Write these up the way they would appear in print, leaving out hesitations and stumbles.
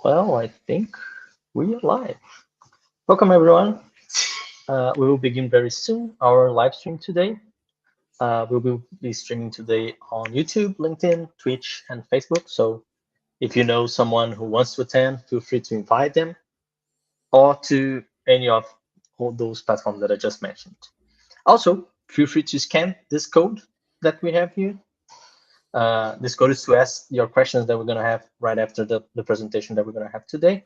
Well, I think we are live. Welcome, everyone. We will begin very soon our live stream today. We will be streaming today on YouTube, LinkedIn, Twitch, and Facebook. So if you know someone who wants to attend, feel free to invite them or to any of all those platforms that I just mentioned. Also, feel free to scan this code that we have here. This code is to ask your questions that we're going to have right after the presentation that we're going to have today,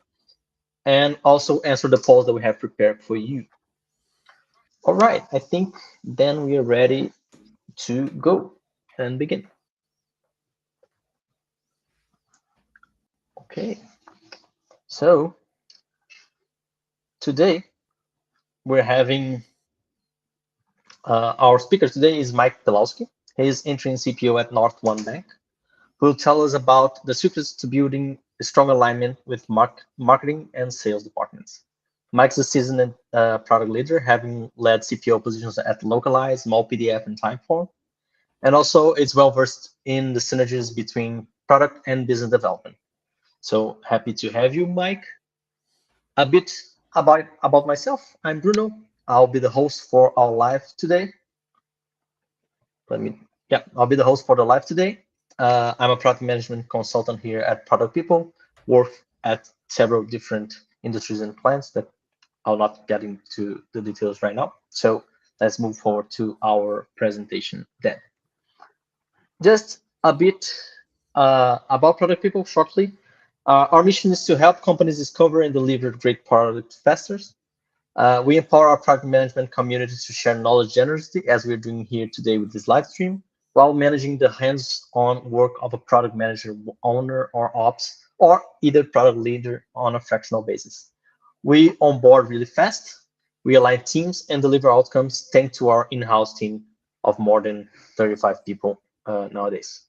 and also answer the polls that we have prepared for you. All right, I think then we are ready to go and begin. Okay, so today we're having our speaker today is Mike Pilawski. He is interim CPO at North One Bank, who will tell us about the secrets to building a strong alignment with marketing and sales departments. Mike's a seasoned product leader, having led CPO positions at Localize, Mall PDF, and Timeform. And also, it's well versed in the synergies between product and business development. So happy to have you, Mike. A bit about myself. I'm Bruno. I'll be the host for our live today. I'll be the host for the live today. I'm a product management consultant here at Product People, work at several different industries and clients that I'll not get into the details right now. So let's move forward to our presentation then. Just a bit about Product People shortly. Our mission is to help companies discover and deliver great products faster. We empower our product management community to share knowledge generously, as we're doing here today with this live stream, while managing the hands-on work of a product manager, owner, or ops, or either product leader on a fractional basis. We onboard really fast, we align teams and deliver outcomes thanks to our in-house team of more than 35 people nowadays.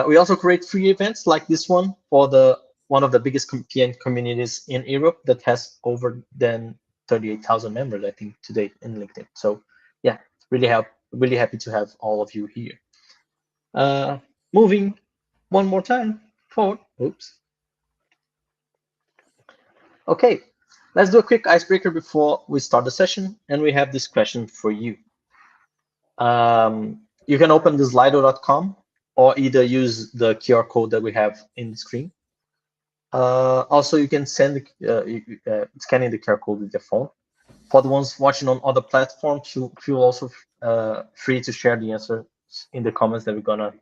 We also create free events like this one for one of the biggest PM communities in Europe that has over than 38,000 members, I think, today in LinkedIn. So yeah, really happy to have all of you here. Moving one more time forward. Oops. Okay, let's do a quick icebreaker before we start the session, and we have this question for you. You can open the slido.com or either use the QR code that we have in the screen. Also, you can send scanning the QR code with your phone. For the ones watching on other platforms, feel also free to share the answers in the comments that we're gonna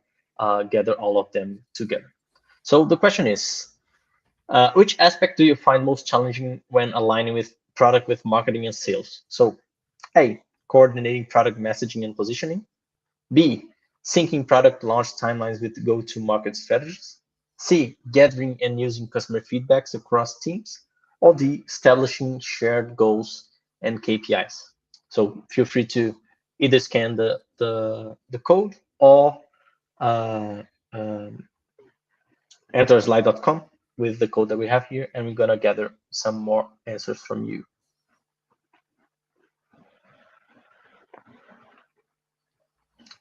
gather all of them together. So the question is, which aspect do you find most challenging when aligning with product with marketing and sales? So A, coordinating product messaging and positioning. B, syncing product launch timelines with go-to-market strategies. C, gathering and using customer feedbacks across teams. Or D, establishing shared goals and KPIs. So feel free to either scan the code or enter slide.com with the code that we have here, and we're gonna gather some more answers from you.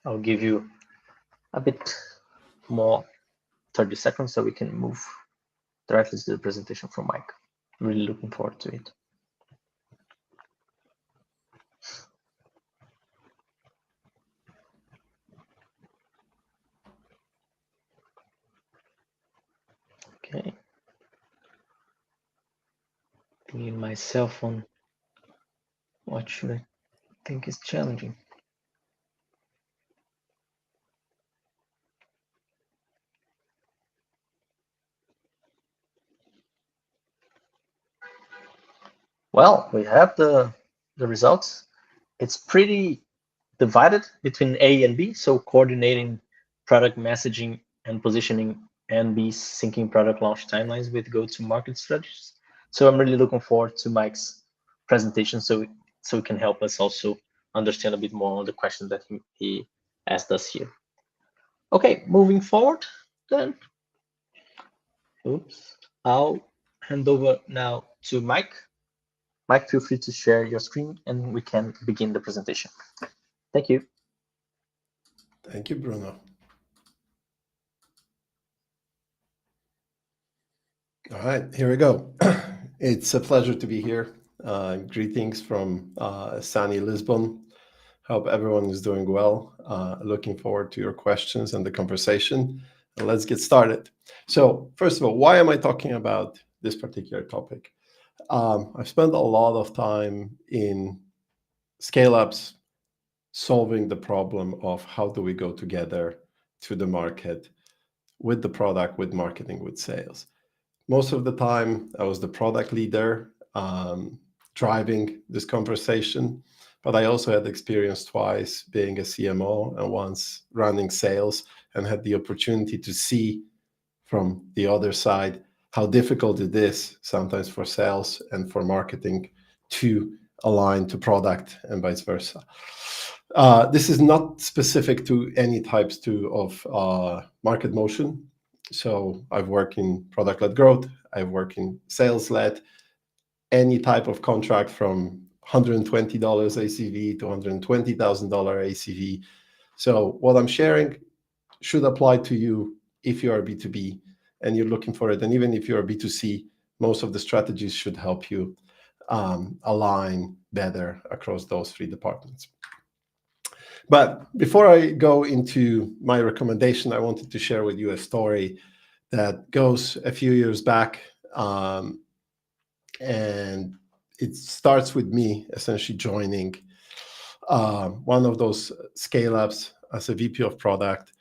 I'll give you a bit more 30 seconds so we can move directly to the presentation from Mike. I'm really looking forward to it. Okay. Thinking myself on what should I think is challenging. Well, we have the results. It's pretty divided between A and B, so coordinating product messaging and positioning, and B, syncing product launch timelines with go-to-market strategies. So I'm really looking forward to Mike's presentation so it can help us also understand a bit more on the question that he asked us here. Okay, moving forward then. Oops, I'll hand over now to Mike. Mike, feel free to share your screen and we can begin the presentation. Thank you. Thank you, Bruno. All right, here we go. It's a pleasure to be here. Greetings from sunny Lisbon. Hope everyone is doing well. Looking forward to your questions and the conversation. And let's get started. So, first of all, why am I talking about this particular topic? I've spent a lot of time in scale ups solving the problem of how do we go together to the market with the product, with marketing, with sales. Most of the time, I was the product leader driving this conversation, but I also had experience twice being a CMO and once running sales, and had the opportunity to see from the other side how difficult it is sometimes for sales and for marketing to align to product and vice versa. This is not specific to any types of market motion. So I've worked in product-led growth, I've worked in sales-led, any type of contract from $120 ACV to $120,000 ACV. So what I'm sharing should apply to you if you are B2B and you're looking for it. And even if you're B2C, most of the strategies should help you align better across those three departments. But before I go into my recommendation, I wanted to share with you a story that goes a few years back. And it starts with me essentially joining one of those scale-ups as a VP of product.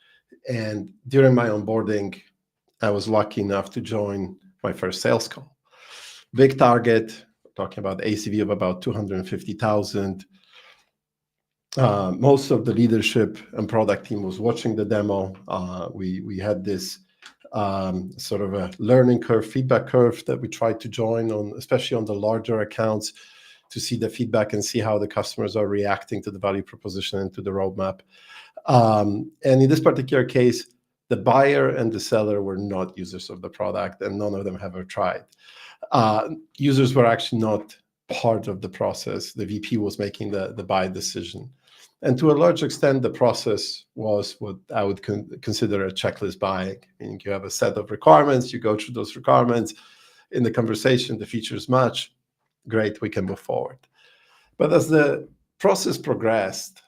And during my onboarding, I was lucky enough to join my first sales call. Big target, talking about ACV of about 250,000. Most of the leadership and product team was watching the demo. We had this sort of a learning curve, feedback curve that we tried to join on, especially on the larger accounts, to see the feedback and see how the customers are reacting to the value proposition and to the roadmap. And in this particular case, the buyer and the seller were not users of the product, and none of them have ever tried. Users were actually not part of the process. The VP was making the buy decision. And to a large extent, the process was what I would consider a checklist buying. Meaning you have a set of requirements, you go through those requirements. In the conversation, the features match, great, we can move forward. But as the process progressed,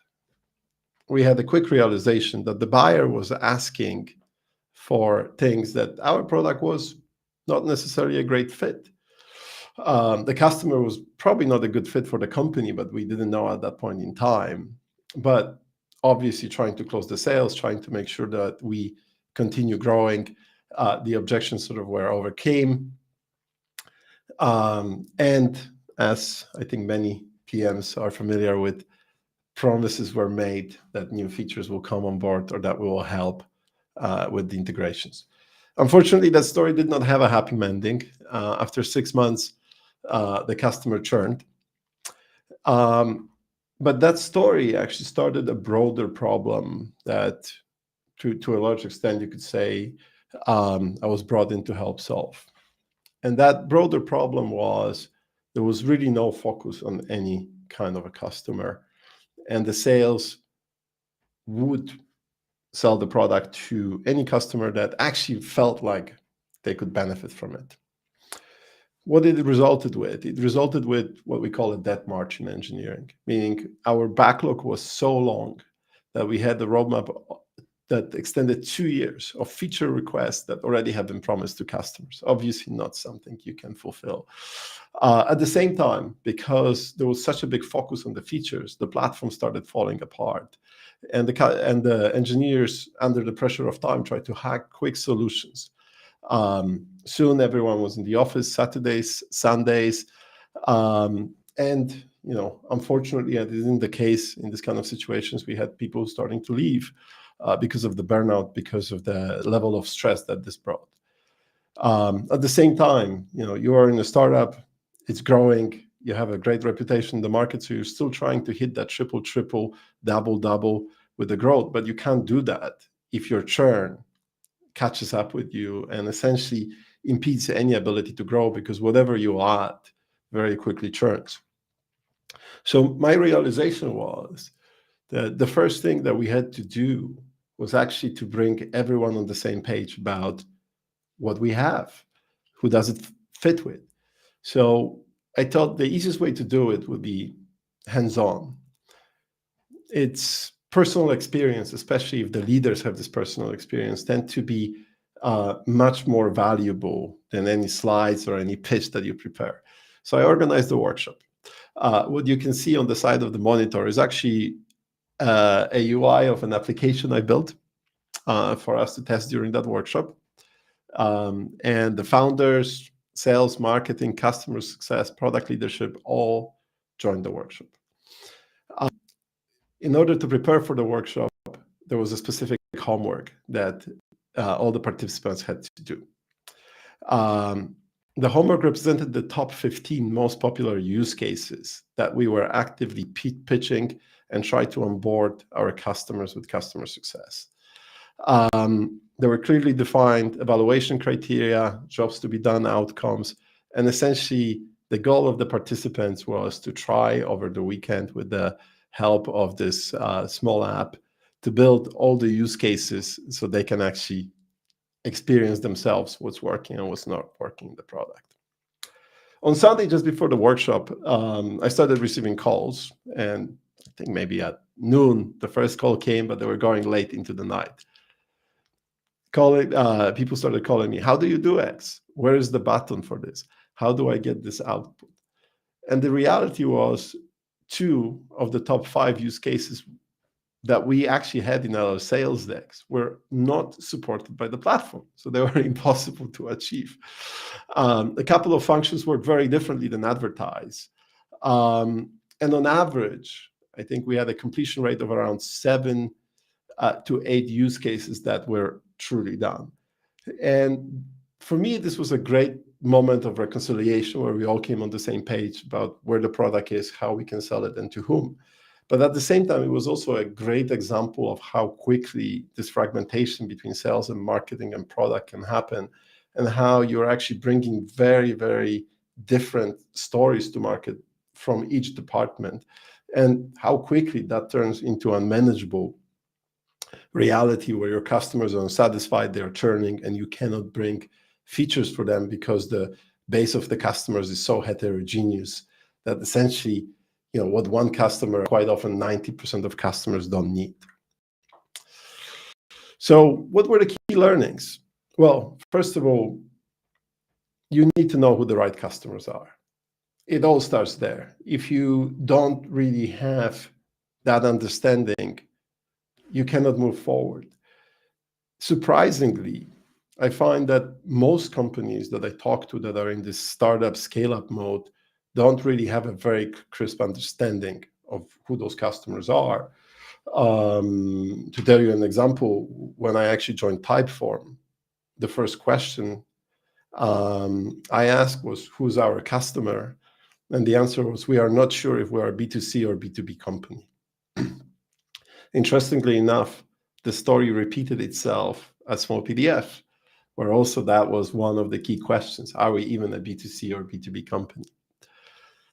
we had a quick realization that the buyer was asking for things that our product was not necessarily a great fit. The customer was probably not a good fit for the company, but we didn't know at that point in time. But obviously trying to close the sales, trying to make sure that we continue growing, the objections sort of were overcame. And as I think many PMs are familiar with, promises were made that new features will come on board or that we will help with the integrations. Unfortunately, that story did not have a happy ending. After 6 months, the customer churned. But that story actually started a broader problem that, to a large extent, you could say, I was brought in to help solve. And that broader problem was there was really no focus on any kind of a customer. And the sales would sell the product to any customer that actually felt like they could benefit from it. What it resulted with? It resulted with what we call a dead march in engineering, meaning our backlog was so long that we had the roadmap that extended 2 years of feature requests that already have been promised to customers. Obviously not something you can fulfill. At the same time, because there was such a big focus on the features, the platform started falling apart. And the engineers, under the pressure of time, tried to hack quick solutions. Soon everyone was in the office, Saturdays, Sundays. And, unfortunately, it isn't the case in this kind of situations. We had people starting to leave because of the burnout, because of the level of stress that this brought. At the same time, you are in a startup, it's growing, you have a great reputation in the market, so you're still trying to hit that triple, double with the growth, but you can't do that if your churn catches up with you and essentially impedes any ability to grow, because whatever you add very quickly churns. So my realization was that the first thing that we had to do was actually to bring everyone on the same page about what we have, who does it fit with? So I thought the easiest way to do it would be hands-on. It's personal experience, especially if the leaders have this personal experience, tend to be much more valuable than any slides or any pitch that you prepare. So I organized the workshop. What you can see on the side of the monitor is actually a UI of an application I built for us to test during that workshop. And the founders, sales, marketing, customer success, product leadership, all joined the workshop. In order to prepare for the workshop, there was a specific homework that all the participants had to do. The homework represented the top 15 most popular use cases that we were actively pitching and try to onboard our customers with customer success. There were clearly defined evaluation criteria, jobs to be done, outcomes, and essentially the goal of the participants was to try over the weekend with the help of this small app to build all the use cases so they can actually experience themselves what's working and what's not working in the product. On Sunday, just before the workshop, I started receiving calls, and I think maybe at noon, the first call came, but they were going late into the night. People started calling me, how do you do X? Where is the button for this? How do I get this output? And the reality was 2 of the top 5 use cases that we actually had in our sales decks were not supported by the platform. So they were impossible to achieve. A couple of functions work very differently than advertised. And on average, I think we had a completion rate of around 7 to 8 use cases that were truly done. And for me, this was a great moment of reconciliation where we all came on the same page about where the product is, how we can sell it, and to whom. But at the same time, it was also a great example of how quickly this fragmentation between sales and marketing and product can happen, and how you're actually bringing very, very different stories to market from each department, and how quickly that turns into unmanageable reality where your customers are unsatisfied, they're churning, and you cannot bring features for them because the base of the customers is so heterogeneous that essentially, what one customer, quite often 90% of customers don't need. So what were the key learnings? Well, first of all, you need to know who the right customers are. It all starts there. If you don't really have that understanding, you cannot move forward. Surprisingly, I find that most companies that I talk to that are in this startup scale-up mode don't really have a very crisp understanding of who those customers are. To tell you an example, when I actually joined Typeform, the first question I asked was, who's our customer? And the answer was, we are not sure if we are a B2C or B2B company. Interestingly enough, the story repeated itself at Small PDF, where also that was one of the key questions. Are we even a B2C or B2B company?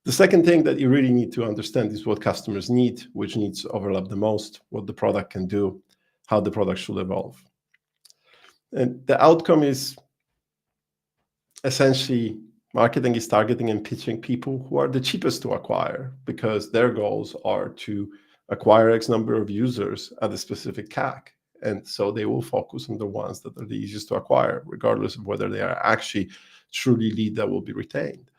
The second thing that you really need to understand is what customers need, which needs overlap the most, what the product can do, how the product should evolve. And the outcome is essentially marketing is targeting and pitching people who are the cheapest to acquire because their goals are to acquire X number of users at a specific CAC. And so they will focus on the ones that are the easiest to acquire, regardless of whether they are actually truly lead that will be retained.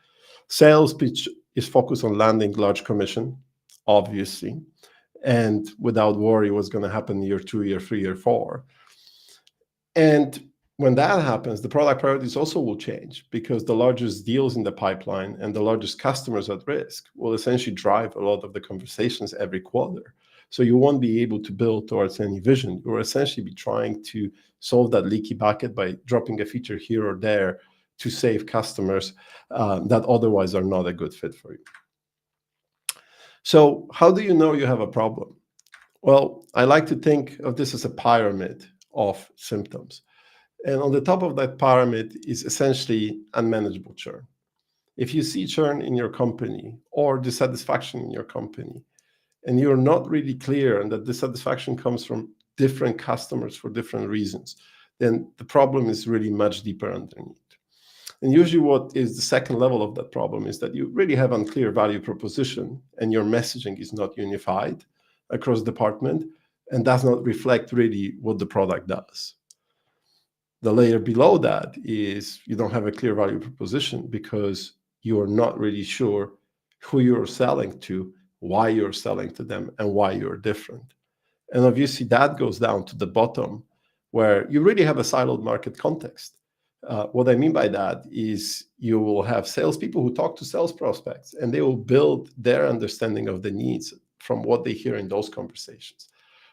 Sales pitch is focused on landing large commission, obviously, and without worry what's going to happen year 2, year 3, year 4. And when that happens, the product priorities also will change because the largest deals in the pipeline and the largest customers at risk will essentially drive a lot of the conversations every quarter. So you won't be able to build towards any vision. You'll essentially be trying to solve that leaky bucket by dropping a feature here or there to save customers that otherwise are not a good fit for you. So how do you know you have a problem? Well, I like to think of this as a pyramid of symptoms. And on the top of that pyramid is essentially unmanageable churn. If you see churn in your company or dissatisfaction in your company, and you're not really clear and that dissatisfaction comes from different customers for different reasons, then the problem is really much deeper underneath. And usually what is the second level of that problem is that you really have unclear value proposition and your messaging is not unified across department and does not reflect really what the product does. The layer below that is you don't have a clear value proposition because you are not really sure who you're selling to, why you're selling to them, and why you're different. And obviously that goes down to the bottom where you really have a siloed market context. What I mean by that is you will have salespeople who talk to sales prospects and they will build their understanding of the needs from what they hear in those conversations.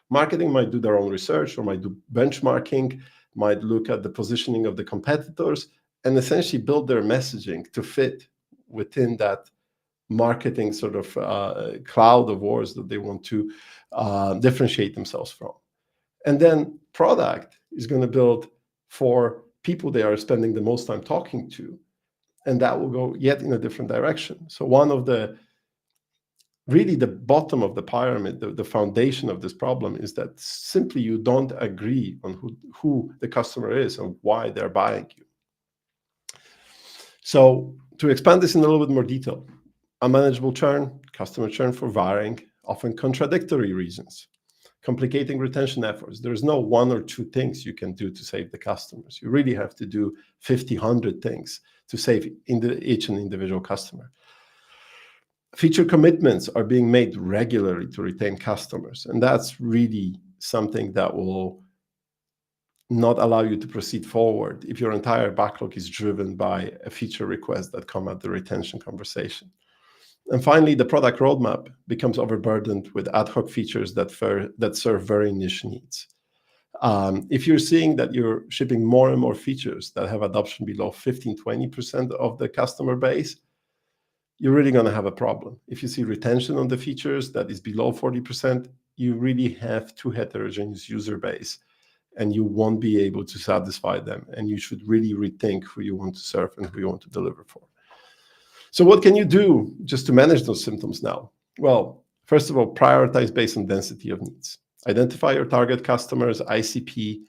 Marketing might do their own research or might do benchmarking, might look at the positioning of the competitors and essentially build their messaging to fit within that marketing sort of cloud of words that they want to differentiate themselves from. And then product is going to build for people they are spending the most time talking to, and that will go yet in a different direction. So one of the really the bottom of the pyramid, the foundation of this problem is that simply you don't agree on who the customer is and why they're buying you. So to expand this in a little bit more detail, unmanageable churn, customer churn for varying, often contradictory reasons, complicating retention efforts. There's no one or two things you can do to save the customers. You really have to do 50, 100 things to save each and individual customer. Feature commitments are being made regularly to retain customers, and that's really something that will not allow you to proceed forward if your entire backlog is driven by a feature request that come at the retention conversation. And finally, the product roadmap becomes overburdened with ad hoc features that serve very niche needs. If you're seeing that you're shipping more and more features that have adoption below 15, 20% of the customer base, you're really going to have a problem. If you see retention on the features that is below 40%, you really have too heterogeneous user base and you won't be able to satisfy them. And you should really rethink who you want to serve and who you want to deliver for. So what can you do just to manage those symptoms now? Well, first of all, prioritize based on density of needs. Identify your target customers, ICP.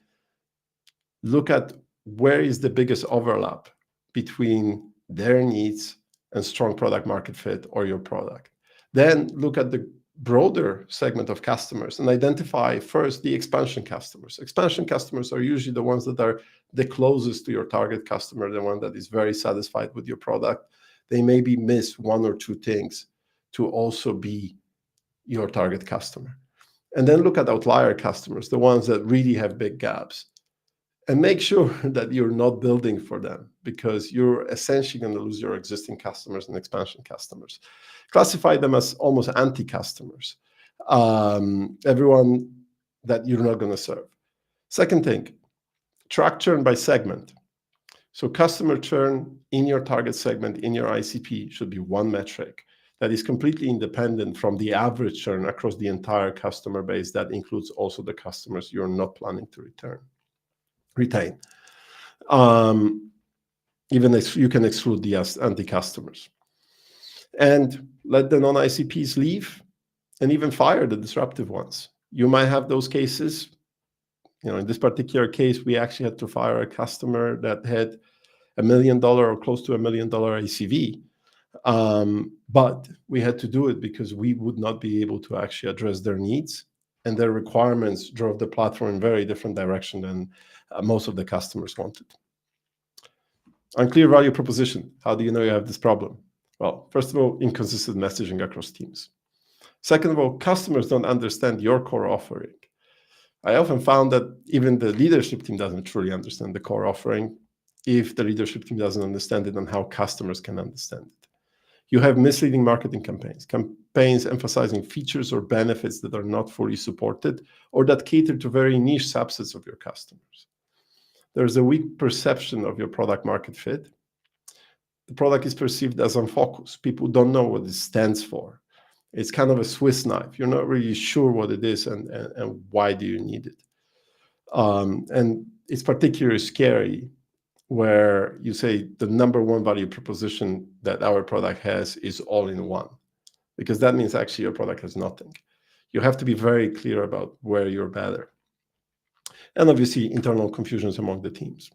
Look at where is the biggest overlap between their needs and strong product market fit or your product. Then look at the broader segment of customers and identify first the expansion customers. Expansion customers are usually the ones that are the closest to your target customer, the one that is very satisfied with your product. They maybe miss one or two things to also be your target customer. And then look at outlier customers, the ones that really have big gaps. And make sure that you're not building for them because you're essentially going to lose your existing customers and expansion customers. Classify them as almost anti-customers, everyone that you're not going to serve. Second thing, track churn by segment. So customer churn in your target segment, in your ICP, should be one metric that is completely independent from the average churn across the entire customer base. That includes also the customers you're not planning to retain. Even if you can exclude the anti-customers. And let the non-ICPs leave and even fire the disruptive ones. You might have those cases. In this particular case, we actually had to fire a customer that had $1 million or close to $1 million ACV. But we had to do it because we would not be able to actually address their needs, and their requirements drove the platform in a very different direction than most of the customers wanted. Unclear value proposition. How do you know you have this problem? Well, first of all, inconsistent messaging across teams. Second of all, customers don't understand your core offering. I often found that even the leadership team doesn't truly understand the core offering if the leadership team doesn't understand it and how customers can understand it. You have misleading marketing campaigns emphasizing features or benefits that are not fully supported or that cater to very niche subsets of your customers. There's a weak perception of your product market fit. The product is perceived as unfocused. People don't know what it stands for. It's kind of a Swiss knife. You're not really sure what it is and why do you need it. And it's particularly scary where you say the number one value proposition that our product has is all in one, because that means actually your product has nothing. You have to be very clear about where you're better. And obviously internal confusions among the teams.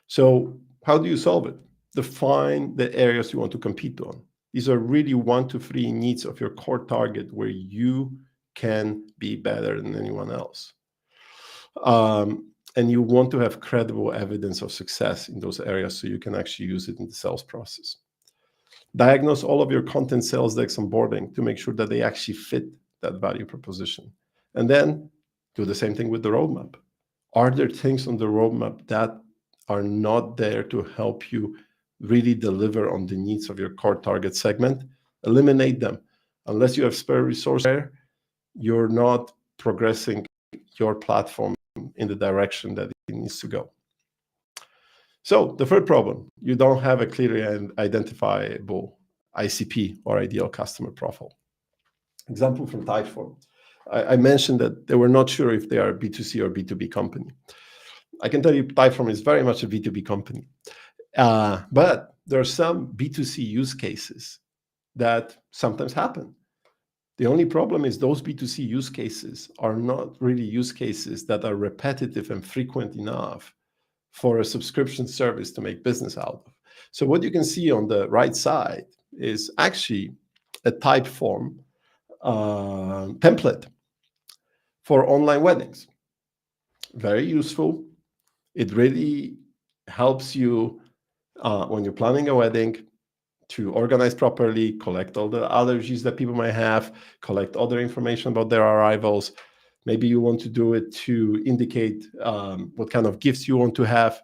So How do you solve it? Define the areas you want to compete on. These are really 1 to 3 needs of your core target where you can be better than anyone else. And you want to have credible evidence of success in those areas so you can actually use it in the sales process. Diagnose all of your content, sales decks, onboarding to make sure that they actually fit that value proposition. And then do the same thing with the roadmap. Are there things on the roadmap that are not there to help you really deliver on the needs of your core target segment? Eliminate them. Unless you have spare resources there, you're not progressing your platform in the direction that it needs to go. So the third problem, you don't have a clearly identifiable ICP or ideal customer profile. Example from Typeform. I mentioned that they were not sure if they are a B2C or B2B company. I can tell you Typeform is very much a B2B company. But there are some B2C use cases that sometimes happen. The only problem is those B2C use cases are not really use cases that are repetitive and frequent enough for a subscription service to make business out of. So what you can see on the right side is actually a Typeform template for online weddings. Very useful. It really helps you when you're planning a wedding to organize properly, collect all the allergies that people might have, collect other information about their arrivals. Maybe you want to do it to indicate what kind of gifts you want to have.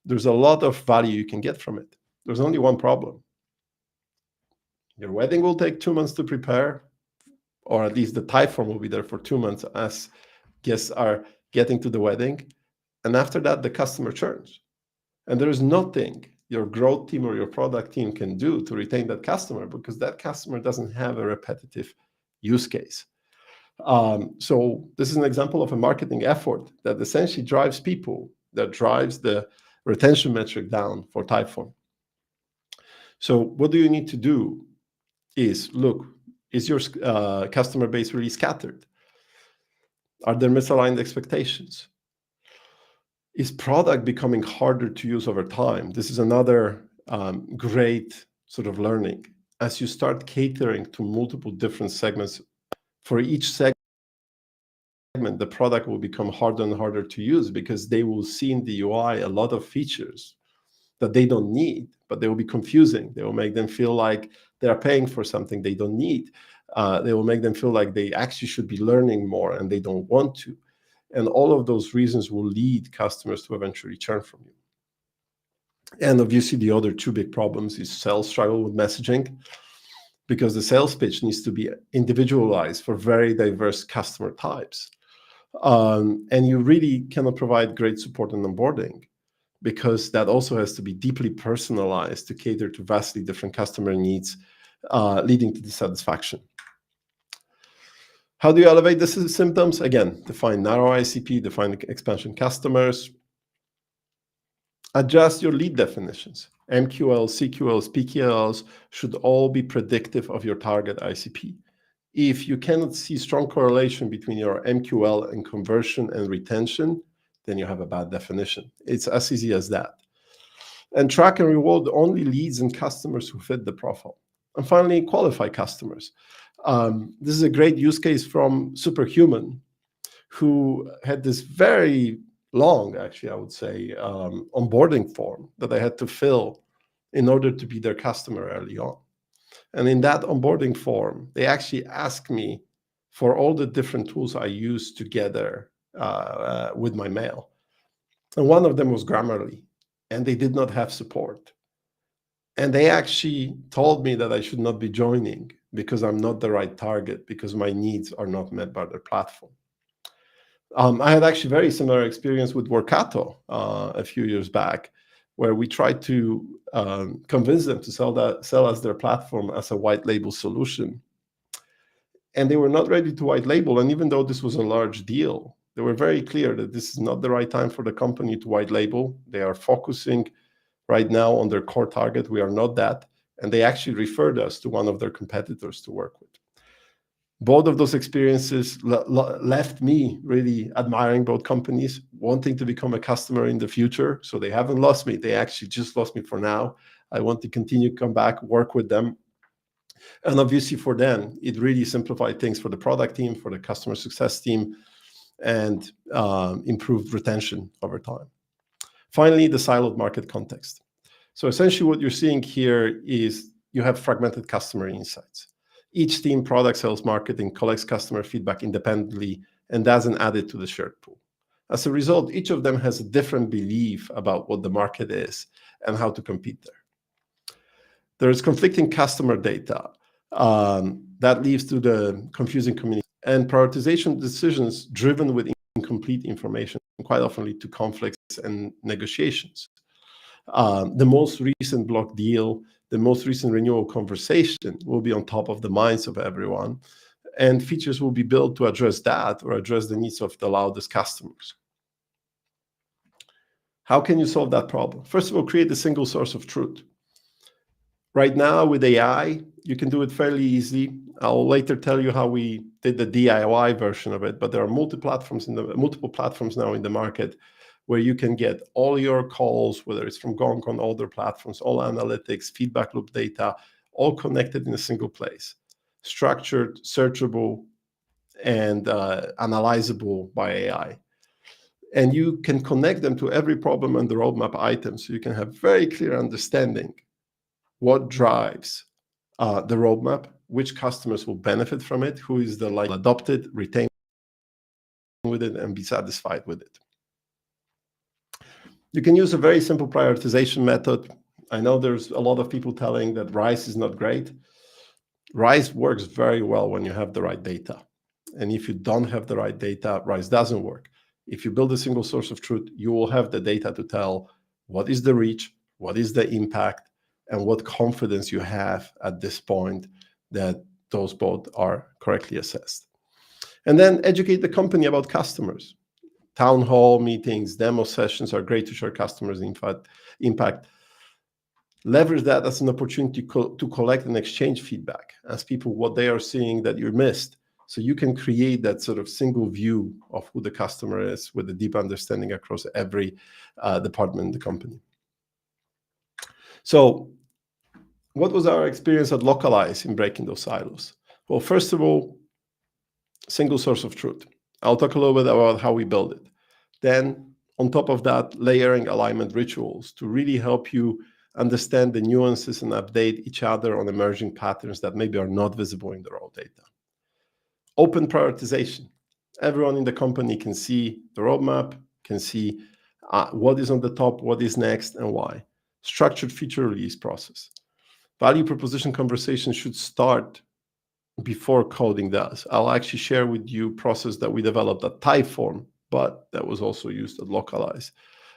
There's a lot of value you can get from it. There's only one problem. Your wedding will take 2 months to prepare, or at least the Typeform will be there for 2 months as guests are getting to the wedding. And after that, the customer churns. And there is nothing your growth team or your product team can do to retain that customer because that customer doesn't have a repetitive use case. So this is an example of a marketing effort that essentially drives people, that drives the retention metric down for Typeform. So what do you need to do is look, is your customer base really scattered? Are there misaligned expectations? Is product becoming harder to use over time? This is another great sort of learning. As you start catering to multiple different segments, for each segment, the product will become harder and harder to use because they will see in the UI a lot of features that they don't need, but they will be confusing. They will make them feel like they are paying for something they don't need. They will make them feel like they actually should be learning more and they don't want to. And all of those reasons will lead customers to eventually churn from you. And obviously, the other two big problems is sales struggle with messaging, because the sales pitch needs to be individualized for very diverse customer types. And you really cannot provide great support and onboarding, because that also has to be deeply personalized to cater to vastly different customer needs, leading to dissatisfaction. How do you elevate the symptoms? Again, define narrow ICP, define expansion customers, adjust your lead definitions. MQLs, CQLs, PQLs should all be predictive of your target ICP. If you cannot see strong correlation between your MQL and conversion and retention, then you have a bad definition. It's as easy as that. And track and reward only leads and customers who fit the profile. And finally, qualify customers. This is a great use case from Superhuman, who had this very long, actually, I would say, onboarding form that I had to fill in order to be their customer early on. And in that onboarding form, they actually asked me for all the different tools I use together with my mail. And one of them was Grammarly, and they did not have support. And they actually told me that I should not be joining because I'm not the right target, because my needs are not met by their platform. I had actually very similar experience with Workato a few years back, where we tried to convince them to sell us their platform as a white label solution. And they were not ready to white label. And even though this was a large deal, they were very clear that this is not the right time for the company to white label. They are focusing right now on their core target. We are not that. And they actually referred us to one of their competitors to work with. Both of those experiences left me really admiring both companies, wanting to become a customer in the future. So they haven't lost me. They actually just lost me for now. I want to continue to come back, work with them. And obviously for them, it really simplified things for the product team, for the customer success team, and improved retention over time. Finally, the siloed market context. So essentially what you're seeing here is you have fragmented customer insights. Each team, product, sales, marketing, collects customer feedback independently and doesn't add it to the shared pool. As a result, each of them has a different belief about what the market is and how to compete there. There is conflicting customer data that leads to the confusing communication and prioritization decisions driven with incomplete information, quite often lead to conflicts and negotiations. The most recent block deal, the most recent renewal conversation will be on top of the minds of everyone, and features will be built to address that or address the needs of the loudest customers. How can you solve that problem? First of all, create a single source of truth. Right now with AI, you can do it fairly easy. I'll later tell you how we did the DIY version of it, but there are multiple platforms now in the market where you can get all your calls, whether it's from Gong on other platforms, all analytics, feedback loop data, all connected in a single place, structured, searchable, and analyzable by AI. And you can connect them to every problem and the roadmap item, so you can have very clear understanding what drives the roadmap, which customers will benefit from it, who is the like adopt it, retain with it, and be satisfied with it. You can use a very simple prioritization method. I know there's a lot of people telling that RISE is not great. RISE works very well when you have the right data. And if you don't have the right data, RISE doesn't work. If you build a single source of truth, you will have the data to tell what is the reach, what is the impact, and what confidence you have at this point that those both are correctly assessed. And then educate the company about customers. Town hall meetings, demo sessions are great to share customers' impact. Leverage that as an opportunity to collect and exchange feedback, ask people what they are seeing that you missed, so you can create that sort of single view of who the customer is with a deep understanding across every department in the company. So what was our experience at Localize in breaking those silos? Well, first of all, single source of truth. I'll talk a little bit about how we build it. Then, on top of that, layering alignment rituals to really help you understand the nuances and update each other on emerging patterns that maybe are not visible in the raw data. Open prioritization. Everyone in the company can see the roadmap, can see what is on the top, what is next, and why. Structured feature release process. Value proposition conversation should start before coding does. I'll actually share with you a process that we developed at Typeform, but that was also used at Localize.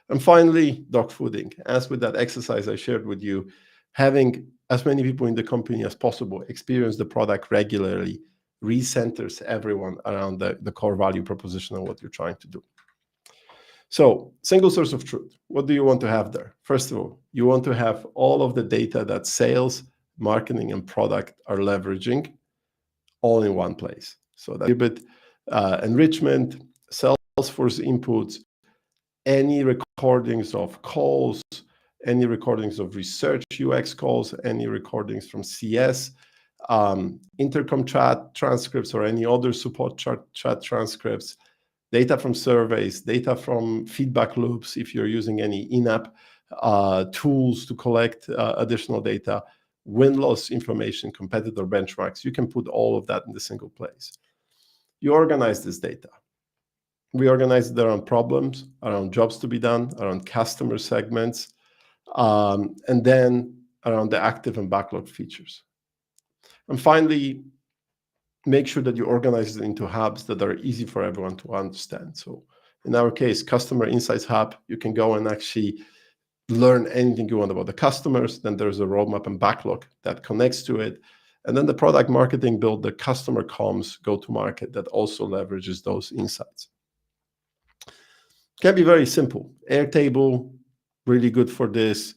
And finally, dogfooding. As with that exercise I shared with you, having as many people in the company as possible experience the product regularly recenters everyone around the core value proposition and what you're trying to do. So, single source of truth. What do you want to have there? First of all, you want to have all of the data that sales, marketing, and product are leveraging all in one place. So that bit enrichment, Salesforce inputs, any recordings of calls, any recordings of research UX calls, any recordings from CS, intercom chat transcripts or any other support chat transcripts, data from surveys, data from feedback loops if you're using any in-app tools to collect additional data, win-loss information, competitor benchmarks. You can put all of that in the single place. You organize this data. We organize it around problems, around jobs to be done, around customer segments, and then around the active and backlog features. And finally, make sure that you organize it into hubs that are easy for everyone to understand. So in our case, Customer Insights Hub, you can go and actually learn anything you want about the customers. Then there's a roadmap and backlog that connects to it. And then the product marketing build, the customer comms go-to-market that also leverages those insights. Can be very simple. Airtable, really good for this.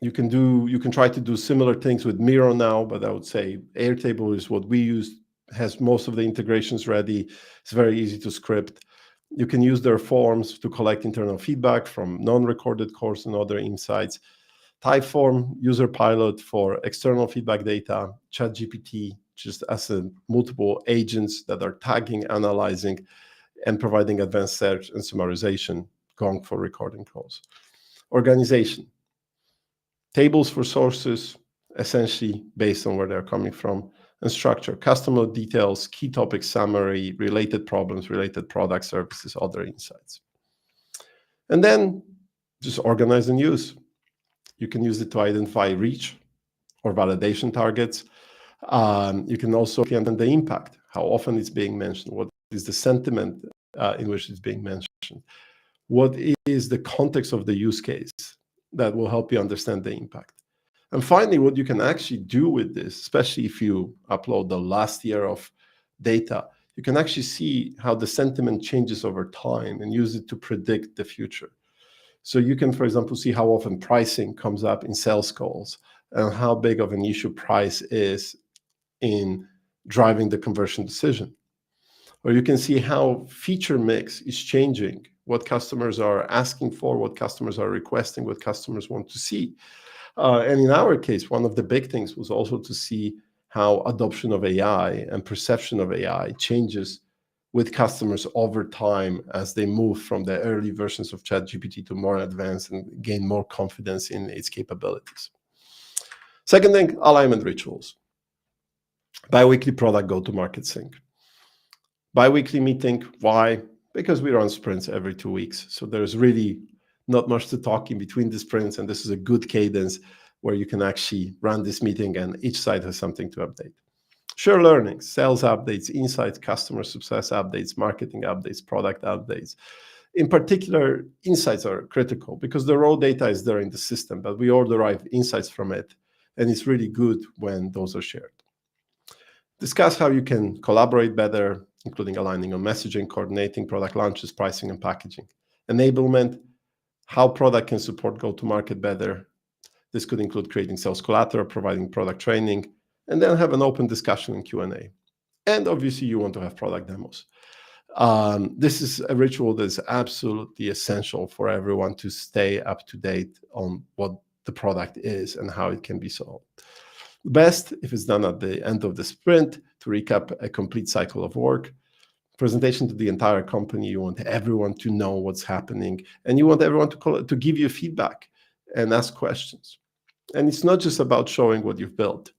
You can try to do similar things with Miro now, but I would say Airtable is what we use, has most of the integrations ready. It's very easy to script. You can use their forms to collect internal feedback from non-recorded calls and other insights. Typeform, user pilot for external feedback data, ChatGPT, just as a multiple agents that are tagging, analyzing, and providing advanced search and summarization, Gong for recording calls. Organization. Tables for sources, essentially based on where they're coming from, and structure, customer details, key topic summary, related problems, related products, services, other insights. And then just organize and use. You can use it to identify reach or validation targets. You can also understand the impact, how often it's being mentioned, what is the sentiment in which it's being mentioned, what is the context of the use case that will help you understand the impact. And finally, what you can actually do with this, especially if you upload the last year of data, you can actually see how the sentiment changes over time and use it to predict the future. So you can, for example, see how often pricing comes up in sales calls and how big of an issue price is in driving the conversion decision. Or you can see how feature mix is changing, what customers are asking for, what customers are requesting, what customers want to see. And in our case, one of the big things was also to see how adoption of AI and perception of AI changes with customers over time as they move from the early versions of ChatGPT to more advanced and gain more confidence in its capabilities. Second thing, alignment rituals. Bi-weekly product go-to-market sync. Bi-weekly meeting, why? Because we run sprints every 2 weeks. So there's really not much to talk in between the sprints, and this is a good cadence where you can actually run this meeting and each side has something to update. Share learnings, sales updates, insights, customer success updates, marketing updates, product updates. In particular, insights are critical because the raw data is there in the system, but we all derive insights from it, and it's really good when those are shared. Discuss how you can collaborate better, including aligning on messaging, coordinating product launches, pricing, and packaging. Enablement, how product can support go-to-market better. This could include creating sales collateral, providing product training, and then have an open discussion and Q&A. And obviously, you want to have product demos. This is a ritual that is absolutely essential for everyone to stay up to date on what the product is and how it can be sold. Best if it's done at the end of the sprint to recap a complete cycle of work. Presentation to the entire company. You want everyone to know what's happening, and you want everyone to give you feedback and ask questions. And it's not just about showing what you've built.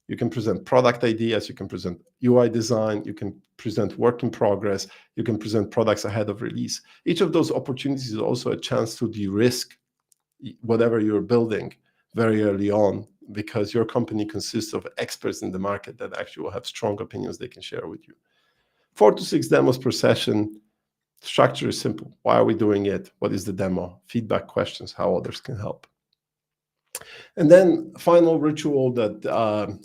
You can present product ideas, you can present UI design, you can present work in progress, you can present products ahead of release. Each of those opportunities is also a chance to de-risk whatever you're building very early on, because your company consists of experts in the market that actually will have strong opinions they can share with you. 4 to 6 demos per session. Structure is simple. Why are we doing it? What is the demo? Feedback, questions, how others can help. And then final ritual that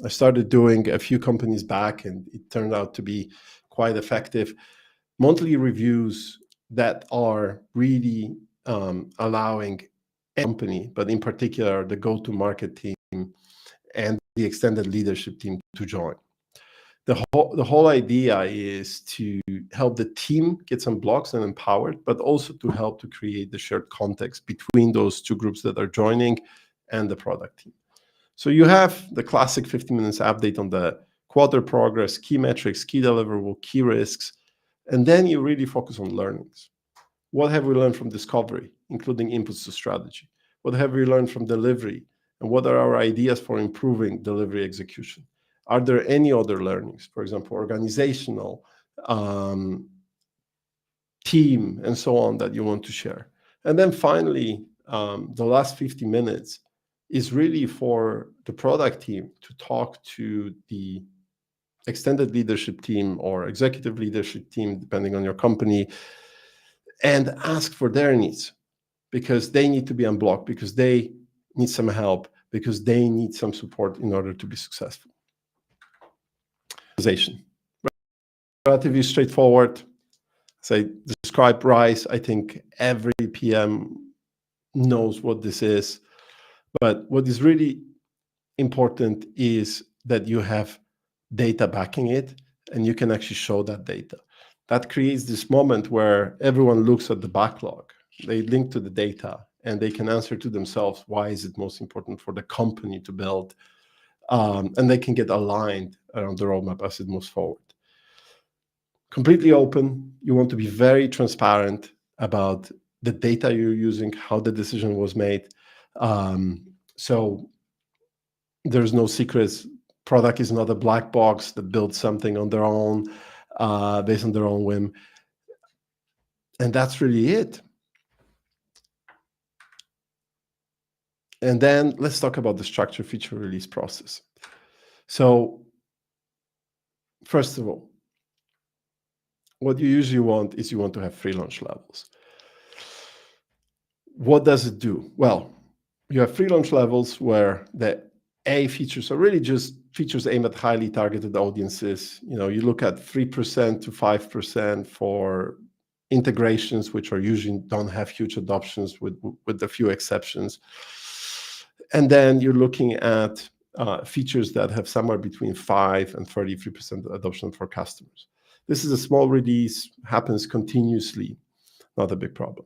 I started doing a few companies back, and it turned out to be quite effective. Monthly reviews that are really allowing a company, but in particular the go-to-market team and the extended leadership team to join. The whole idea is to help the team get some blocks and empowered, but also to help to create the shared context between those two groups that are joining and the product team. So you have the classic 50 minutes update on the quarter progress, key metrics, key deliverable, key risks, and then you really focus on learnings. What have we learned from discovery, including inputs to strategy? What have we learned from delivery? And what are our ideas for improving delivery execution? Are there any other learnings, for example, organizational, team, and so on that you want to share? And then finally, the last 50 minutes is really for the product team to talk to the extended leadership team or executive leadership team, depending on your company, and ask for their needs, because they need to be unblocked, because they need some help, because they need some support in order to be successful. Relatively straightforward. As I describe RISE, I think every PM knows what this is, But what is really important is that you have data backing it, and you can actually show that data. That creates this moment where everyone looks at the backlog, they link to the data, and they can answer to themselves, why is it most important for the company to build? And they can get aligned around the roadmap as it moves forward. Completely open. You want to be very transparent about the data you're using, how the decision was made. So there's no secrets. Product is not a black box that builds something on their own, based on their own whim. And that's really it. And then let's talk about the structured feature release process. So first of all, what you usually want is you want to have free launch levels. What does it do? Well, you have free launch levels where the A features are really just features aimed at highly targeted audiences. You look at 3% to 5% for integrations, which are usually don't have huge adoptions with a few exceptions. And then you're looking at features that have somewhere between 5 and 33% adoption for customers. This is a small release, happens continuously, not a big problem.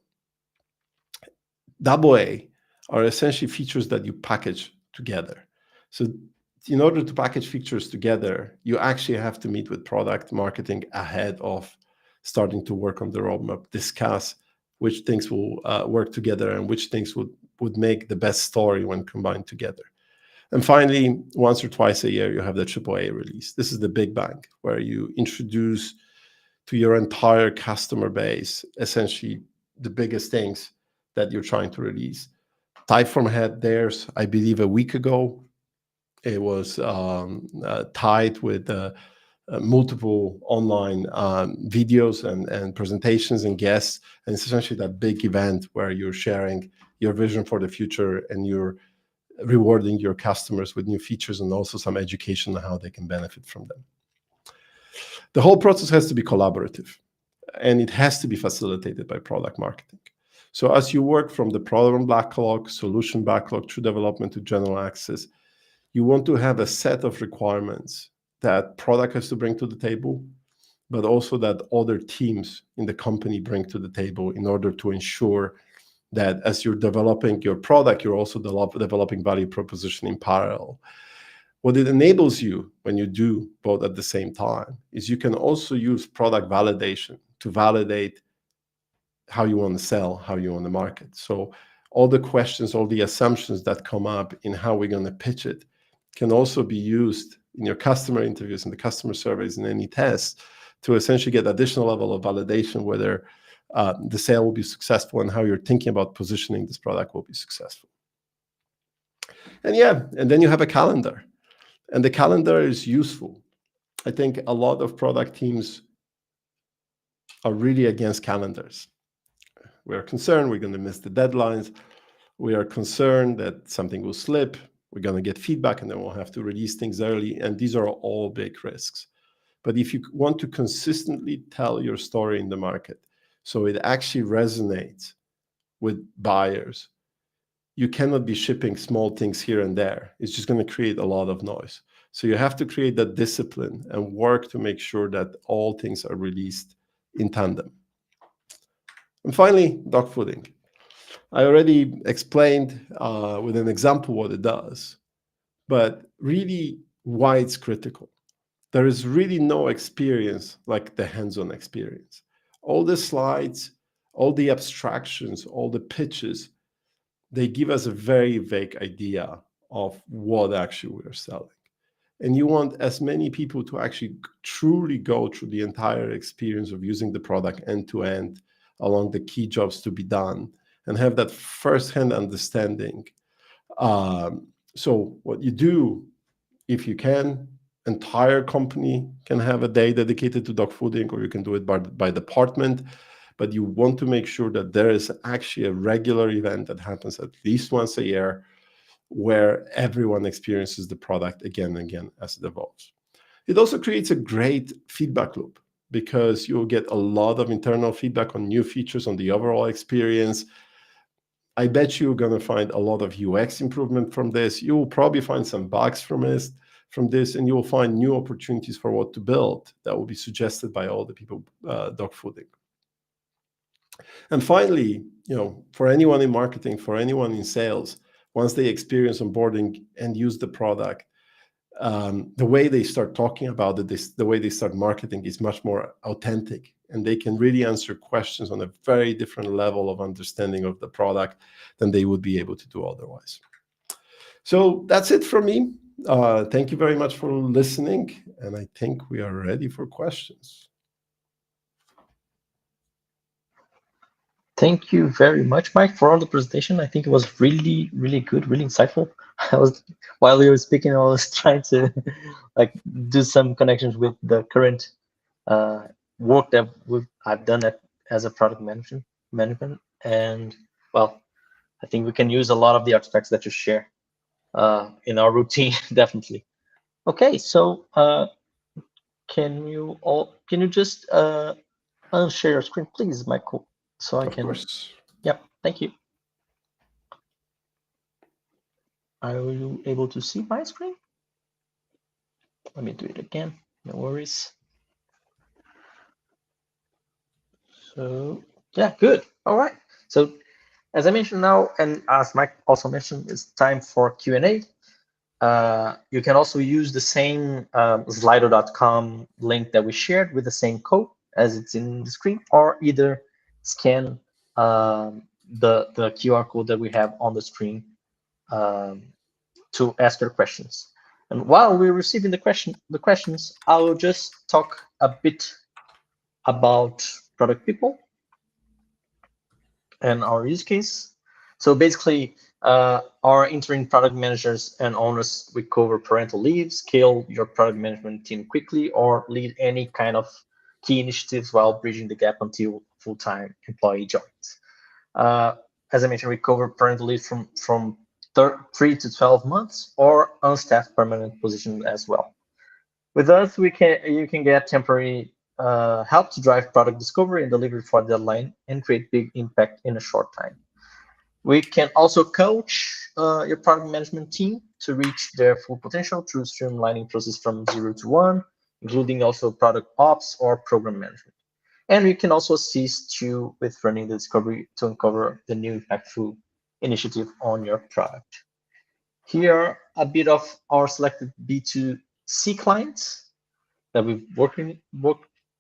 AA are essentially features that you package together. So in order to package features together, you actually have to meet with product marketing ahead of starting to work on the roadmap, discuss which things will work together and which things would make the best story when combined together. And finally, once or twice a year, you have the AAA release. This is the big bang, where you introduce to your entire customer base essentially the biggest things that you're trying to release. Typeform had theirs, I believe, a week ago. It was tied with multiple online videos and presentations and guests. And it's essentially that big event where you're sharing your vision for the future and you're rewarding your customers with new features and also some education on how they can benefit from them. The whole process has to be collaborative, and it has to be facilitated by product marketing. So as you work from the problem backlog, solution backlog, through development to general access, you want to have a set of requirements that product has to bring to the table, but also that other teams in the company bring to the table in order to ensure that as you're developing your product, you're also developing value proposition in parallel. What it enables you when you do both at the same time is you can also use product validation to validate how you want to sell, how you want to market. So all the questions, all the assumptions that come up in how we're going to pitch it can also be used in your customer interviews and the customer surveys and any tests to essentially get additional level of validation whether the sale will be successful and how you're thinking about positioning this product will be successful. And then you have a calendar. And the calendar is useful. I think a lot of product teams are really against calendars. We are concerned we're going to miss the deadlines. We are concerned that something will slip. We're going to get feedback and then we'll have to release things early. And these are all big risks. But if you want to consistently tell your story in the market, so it actually resonates with buyers, you cannot be shipping small things here and there. It's just going to create a lot of noise. So you have to create that discipline and work to make sure that all things are released in tandem. And finally, dogfooding. I already explained with an example what it does, but really why it's critical. There is really no experience like the hands-on experience. All the slides, all the abstractions, all the pitches, they give us a very vague idea of what actually we're selling. And you want as many people to actually truly go through the entire experience of using the product end to end along the key jobs to be done and have that firsthand understanding. So what you do, if you can, entire company can have a day dedicated to dogfooding, or you can do it by department. But you want to make sure that there is actually a regular event that happens at least once a year where everyone experiences the product again and again as it evolves. It also creates a great feedback loop because you'll get a lot of internal feedback on new features, on the overall experience. I bet you're going to find a lot of UX improvement from this. You will probably find some bugs from this, and you will find new opportunities for what to build that will be suggested by all the people dog fooding. And finally, for anyone in marketing, for anyone in sales, once they experience onboarding and use the product, the way they start talking about it, the way they start marketing is much more authentic, and they can really answer questions on a very different level of understanding of the product than they would be able to do otherwise. So that's it from me. Thank you very much for listening, and I think we are ready for questions. Thank you very much, Mike, for all the presentation. I think it was really, really good, really insightful. While you were speaking, I was trying to do some connections with the current work that I've done as a product management, and well, I think we can use a lot of the artifacts that you share in our routine, definitely. Okay, so can you just unshare your screen, please, Michael, so I can. Of course. Yep, thank you. Are you able to see my screen? Let me do it again. No worries. So yeah, good. All right. So as I mentioned now, and as Mike also mentioned, it's time for Q&A. You can also use the same slido.com link that we shared with the same code as it's in the screen, or either scan the QR code that we have on the screen to ask your questions. And while we're receiving the questions, I will just talk a bit about product people and our use case. So basically, our interim product managers and owners, we cover parental leave, scale your product management team quickly, or lead any kind of key initiatives while bridging the gap until full-time employee joins. As I mentioned, we cover parental leave from 3 to 12 months or unstaffed permanent positions as well. With us, you can get temporary help to drive product discovery and delivery for the deadline and create big impact in a short time. We can also coach your product management team to reach their full potential through streamlining process from 0 to 1, including also product ops or program management. And we can also assist you with running the discovery to uncover the new impactful initiative on your product. Here are a bit of our selected B2C clients that we've worked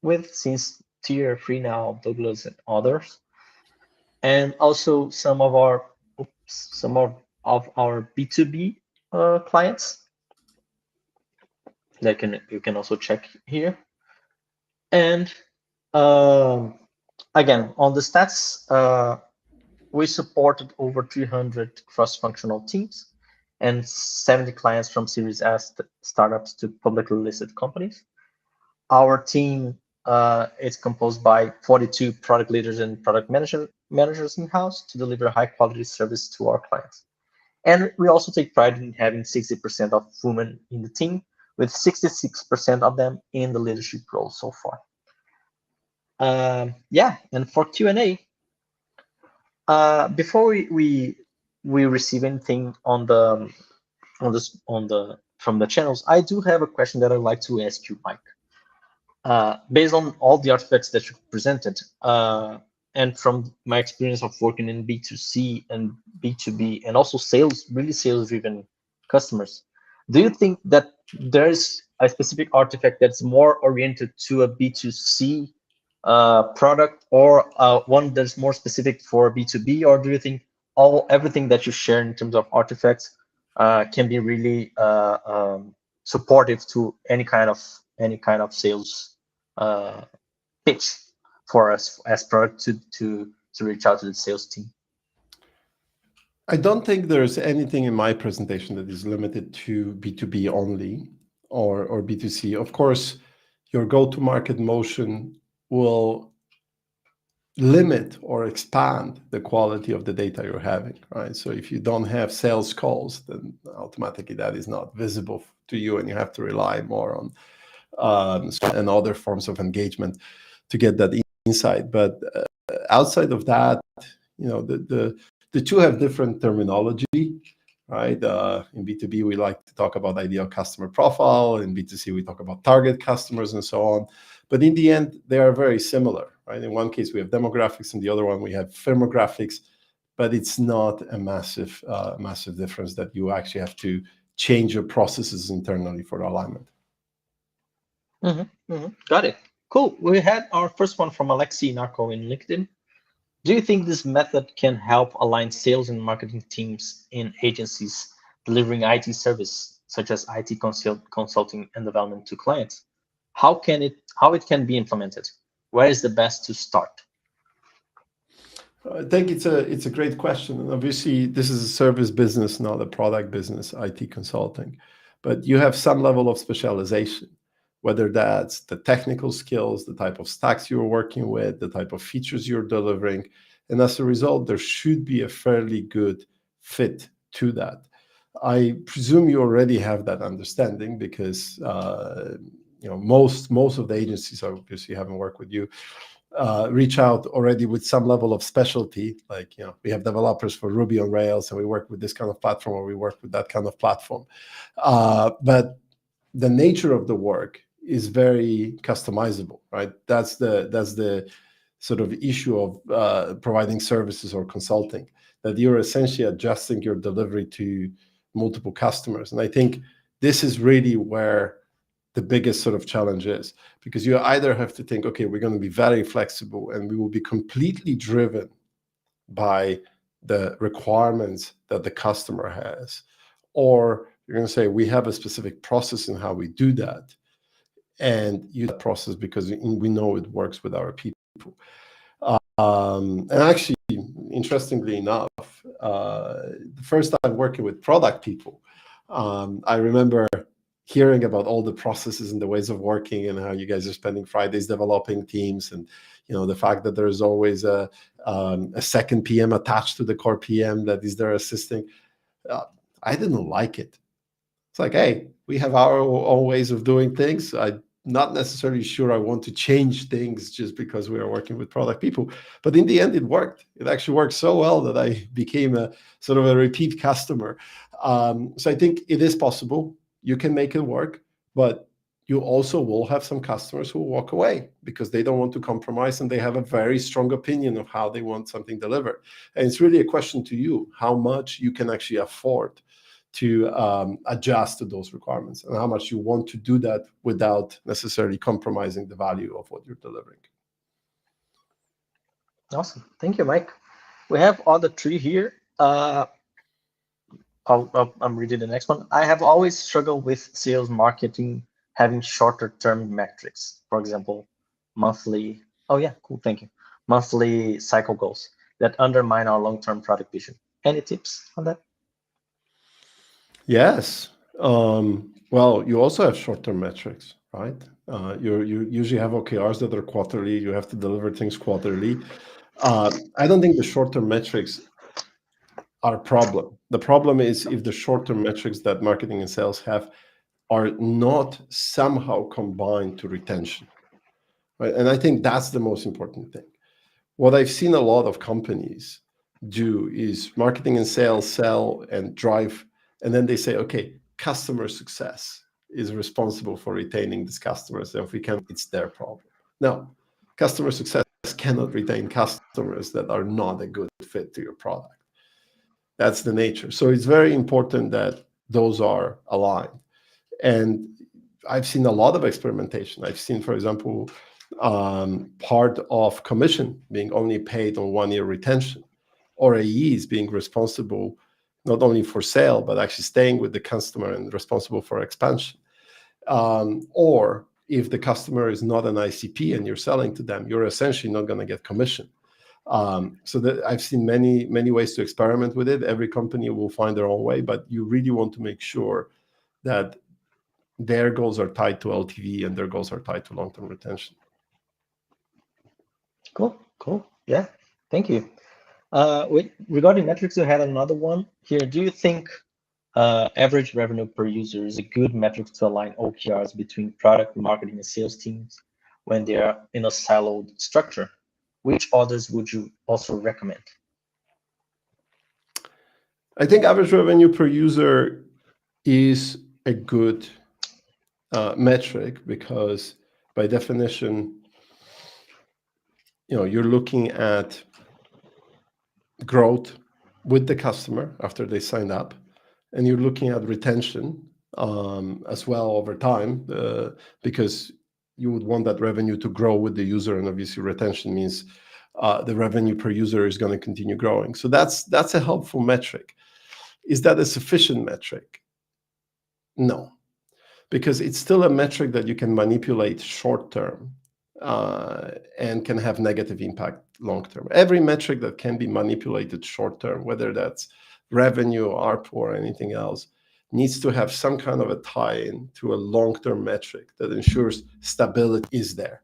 with since tier 3 now, Douglas and others. And also some of our B2B clients that you can also check here. And again, on the stats, we supported over 300 cross-functional teams and 70 clients from Series S startups to publicly listed companies. Our team is composed by 42 product leaders and product managers in-house to deliver high-quality service to our clients. And we also take pride in having 60% of women in the team, with 66% of them in the leadership role so far. Yeah, and for Q&A, before we receive anything from the channels, I do have a question that I'd like to ask you, Mike. Based on all the artifacts that you presented, and from my experience of working in B2C and B2B, and also really sales-driven customers, do you think that there's a specific artifact that's more oriented to a B2C product, or one that's more specific for B2B, or do you think everything that you share in terms of artifacts can be really supportive to any kind of sales pitch for us as product to reach out to the sales team? I don't think there's anything in my presentation that is limited to B2B only or B2C. Of course, your go-to-market motion will limit or expand the quality of the data you're having, right? So if you don't have sales calls, then automatically that is not visible to you, and you have to rely more on and other forms of engagement to get that insight. But outside of that, the The two have different terminology, right? In B2B, we like to talk about ideal customer profile. In B2C, we talk about target customers and so on. But in the end, they are very similar, right? In one case, we have demographics, in the other one, we have firmographics. But it's not a massive difference that you actually have to change your processes internally for alignment. Got it. Cool. We had our first one from Alexi Narco in LinkedIn. Do you think this method can help align sales and marketing teams in agencies delivering IT service, such as IT consulting and development to clients? How it can be implemented? Where is the best to start? I think it's a great question. And obviously, this is a service business, not a product business, IT consulting. But you have some level of specialization, whether that's the technical skills, the type of stacks you're working with, the type of features you're delivering. And as a result, there should be a fairly good fit to that. I presume you already have that understanding because most of the agencies, obviously haven't worked with you, reach out already with some level of specialty. Like, we have developers for Ruby on Rails, and we work with this kind of platform, or we work with that kind of platform. But the nature of the work is very customizable, right? That's the sort of issue of providing services or consulting, that you're essentially adjusting your delivery to multiple customers. And I think this is really where the biggest sort of challenge is, because you either have to think, okay, we're going to be very flexible and we will be completely driven by the requirements that the customer has, or you're going to say we have a specific process in how we do that, and use that process because we know it works with our people. And actually, interestingly enough, the first time working with product people, I remember hearing about all the processes and the ways of working and how you guys are spending Fridays developing teams, and the fact that there's always a second PM attached to the core PM that is there assisting. I didn't like it. It's like, hey, we have our own ways of doing things. I'm not necessarily sure I want to change things just because we are working with product people. But in the end, it worked. It actually worked so well that I became a sort of a repeat customer. So I think it is possible. You can make it work, but you also will have some customers who will walk away because they don't want to compromise and they have a very strong opinion of how they want something delivered. And it's really a question to you, how much you can actually afford to adjust to those requirements and how much you want to do that without necessarily compromising the value of what you're delivering. Awesome. Thank you, Mike. We have all the three here. I'm reading the next one. I have always struggled with sales marketing having shorter term metrics. For example, monthly. Oh yeah, cool. Thank you. Monthly cycle goals that undermine our long-term product vision. Any tips on that? Yes. Well, you also have short-term metrics, right? You usually have OKRs that are quarterly. You have to deliver things quarterly. I don't think the short-term metrics are a problem. The problem is if the short-term metrics that marketing and sales have are not somehow combined to retention, right? And I think that's the most important thing. What I've seen a lot of companies do is marketing and sales sell and drive, and then they say, okay, customer success is responsible for retaining these customers. And if we can, it's their problem. Now, customer success cannot retain customers that are not a good fit to your product. That's the nature. So it's very important that those are aligned. And I've seen a lot of experimentation. I've seen, for example, part of commission being only paid on 1-year retention, or AEs being responsible not only for sale, but actually staying with the customer and responsible for expansion. Or if the customer is not an ICP and you're selling to them, you're essentially not going to get commission. So that I've seen many ways to experiment with it. Every company will find their own way, but you really want to make sure that their goals are tied to LTV and their goals are tied to long-term retention. Cool. Yeah, thank you. Regarding metrics, you had another one here. Do you think average revenue per user is a good metric to align OKRs between product, marketing, and sales teams when they are in a siloed structure? Which others would you also recommend? I think average revenue per user is a good metric because by definition, you're looking at growth with the customer after they signed up, and you're looking at retention as well over time, because you would want that revenue to grow with the user, and obviously retention means the revenue per user is going to continue growing. So that's a helpful metric. Is that a sufficient metric? No, because it's still a metric that you can manipulate short term and can have negative impact long term. Every metric that can be manipulated short term, whether that's revenue, ARPU, or anything else, needs to have some kind of a tie-in to a long-term metric that ensures stability is there.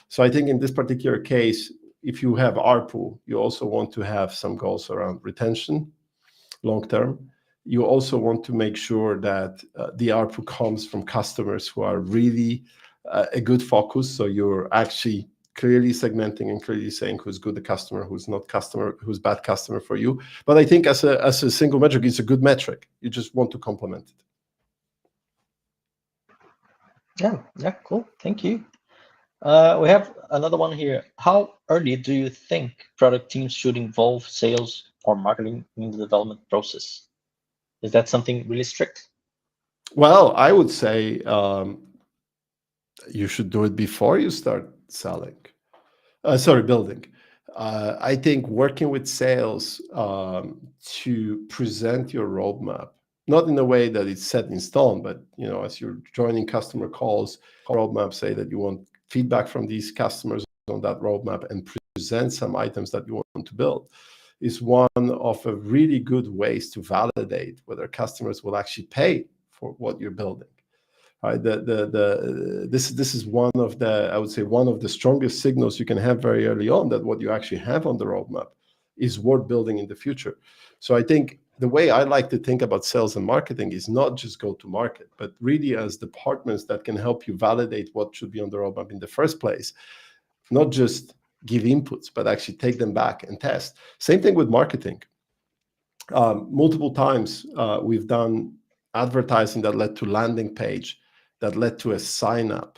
So I think in this particular case, if you have ARPU, you also want to have some goals around retention long term. You also want to make sure that the ARPU comes from customers who are really a good focus. So you're actually clearly segmenting and clearly saying who's good the customer, who's not customer, who's bad customer for you. But I think as a single metric, it's a good metric. You just want to complement it. Yeah, cool. Thank you. We have another one here. How early do you think product teams should involve sales or marketing in the development process? Is that something really strict? Well, I would say you should do it before you start building. I think working with sales to present your roadmap, not in a way that it's set in stone, but as you're joining customer calls, roadmap, say that you want feedback from these customers on that roadmap and present some items that you want to build, is one of a really good ways to validate whether customers will actually pay for what you're building. Right? This is one of the, I would say, one of the strongest signals you can have very early on that what you actually have on the roadmap is worth building in the future. So I think the way I like to think about sales and marketing is not just go to market, but really as departments that can help you validate what should be on the roadmap in the first place, not just give inputs, but actually take them back and test. Same thing with marketing. Multiple times we've done advertising that led to landing page, that led to a sign up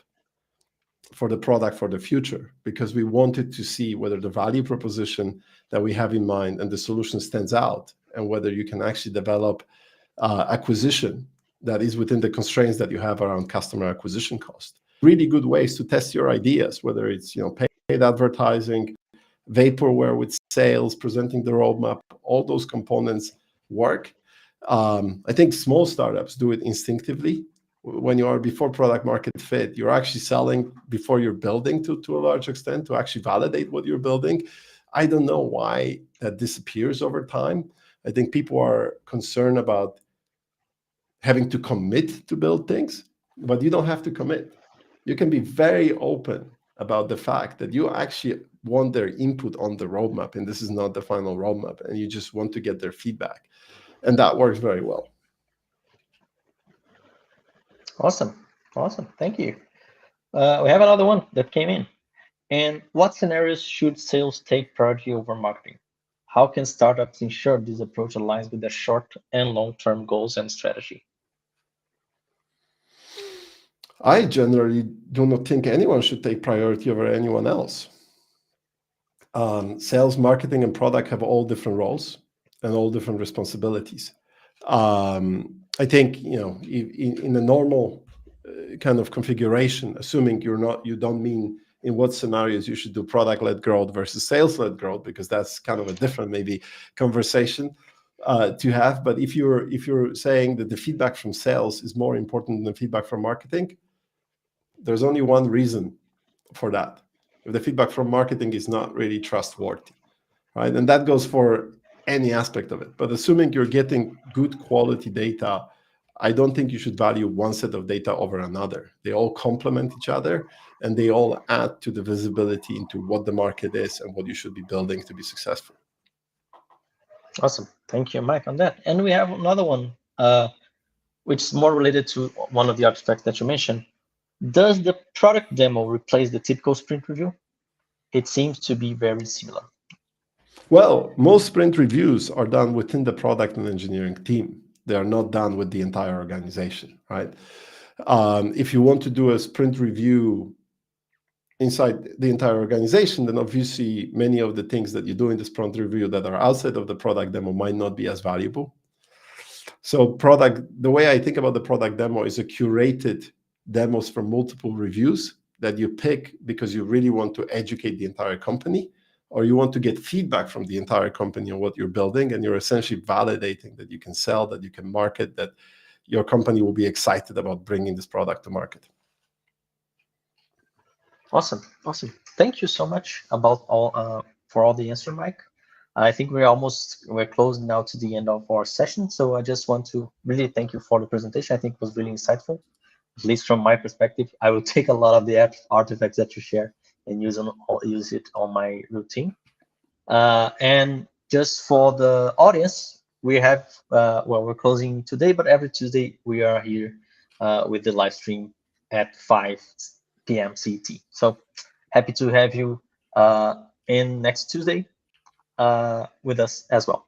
for the product for the future, because we wanted to see whether the value proposition that we have in mind and the solution stands out, and whether you can actually develop acquisition that is within the constraints that you have around customer acquisition cost. Really good ways to test your ideas, whether it's paid advertising, vaporware with sales, presenting the roadmap, all those components work. I think small startups do it instinctively. When you are before product market fit, you're actually selling before you're building to a large extent, to actually validate what you're building. I don't know why that disappears over time. I think people are concerned about having to commit to build things, but you don't have to commit. You can be very open about the fact that you actually want their input on the roadmap, and this is not the final roadmap, and you just want to get their feedback. And that works very well. Awesome. Thank you. We have another one that came in. And what scenarios should sales take priority over marketing? How can startups ensure this approach aligns with their short and long-term goals and strategy? I generally do not think anyone should take priority over anyone else. Sales, marketing, and product have all different roles and all different responsibilities. I think in a normal kind of configuration, assuming you don't mean in what scenarios you should do product-led growth versus sales-led growth, because that's kind of a different maybe conversation to have. But if you're saying that the feedback from sales is more important than feedback from marketing, there's only one reason for that. If the feedback from marketing is not really trustworthy, right? And that goes for any aspect of it. But assuming you're getting good quality data, I don't think you should value one set of data over another. They all complement each other, and they all add to the visibility into what the market is and what you should be building to be successful. Awesome. Thank you, Mike, on that. And we have another one, which is more related to one of the aspects that you mentioned. Does the product demo replace the typical sprint review? It seems to be very similar. Well, most sprint reviews are done within the product and engineering team. They are not done with the entire organization, right? If you want to do a sprint review inside the entire organization, then obviously many of the things that you do in the sprint review that are outside of the product demo might not be as valuable. So the way I think about the product demo is a curated demos from multiple reviews that you pick because you really want to educate the entire company, or you want to get feedback from the entire company on what you're building, and you're essentially validating that you can sell, that you can market, that your company will be excited about bringing this product to market. Awesome. Thank you so much about for all the answer, Mike. I think we're closing now to the end of our session. So I just want to really thank you for the presentation. I think it was really insightful. At least from my perspective, I will take a lot of the artifacts that you share and use it on my routine. And just for the audience, we have we're closing today, but every Tuesday we are here with the live stream at 5 p.m. CET. So happy to have you in next Tuesday with us as well.